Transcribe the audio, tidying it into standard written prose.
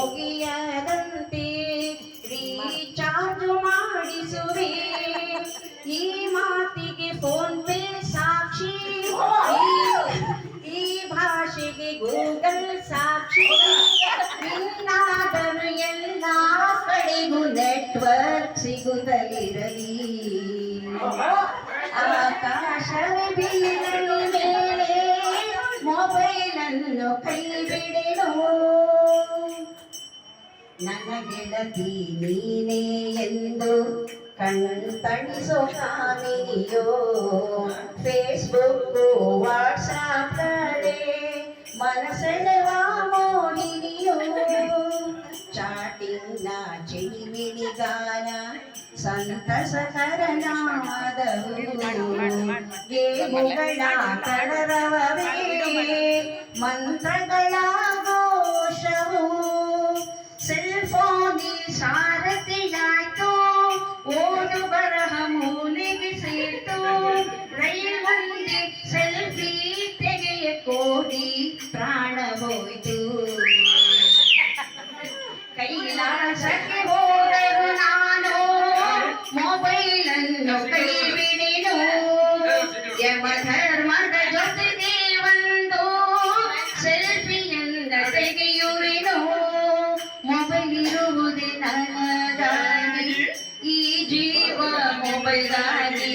ಮುಗಿಯದಂತೆ recharge ಮಾಡಿಸುವೆ. ಈ ಮಾತಿಗೆ phone pay ಸಾಕ್ಷಿ, ಈ ಭಾಷೆಗೆ ಗೂಗಲ್ ಸಾಕ್ಷಿ. ಇನ್ನಾದರೂ ಎಲ್ಲ ಕಡೆಗೂ ನೆಟ್ವರ್ಕ್ ಸಿಗುತ್ತಲಿರಲಿ. ಆಕಾಶವೇ ಬೀಳಲು ಮೇಲೆ ಮೊಬೈಲನ್ನು ಕೈ ಬಿಡೆನು. ನನ್ನ ಗೆಳತಿ ನೀನೇ ಎಂದು ಕಣ್ತಣಿಸೋ ಕಾಮಿನಿಯೋ. ಫೇಸ್ಬುಕ್ ವಾಟ್ಸಾಪ್ ಕಡೆ ಮನಸೆಳೆವ ಮೋಹಿನಿಯೋ. ಚಾಟಿಂಗ್ನ ಚಿಣಿಮಿಣಿ ಗಾನ ಸಂತಸಕರ ನಾಮದವು. ಗೇಮುಗಳ ಕಡರವವೇ ಮಂತ್ರಗಳ ಘೋಷವು. ಸೆಲ್ಫೋನಿ ಸಾರಥಿಯಾಯ್ತು, ಓದು ಬರಹ ಮೂಲೆಗೆ ಸೇರ್ತು. ರೈಲ್ನಲ್ಲಿ ಸೆಲ್ಫಿ ತೆಗೆಯ ಕೋರಿ ಪ್ರಾಣ ಹೋಯ್ತು. ಕೈಲಾಸಕ್ಕೆ ಹೋದರು ನಾನು ಮೊಬೈಲನ್ನು ಕೈ ಬಿಡೆನು. ಯಮಧರ್ಮದ ಜೊತೆಗೆ ಒಂದು ಸೆಲ್ಫಿಯನ್ನ ತೆಗೆಯುವೆನು. ಮೊಬೈಲ್ ಇರುವುದೇ ನನಗಾಗಿ, ಈ ಜೀವ ಮೊಬೈಲಾಗಿ.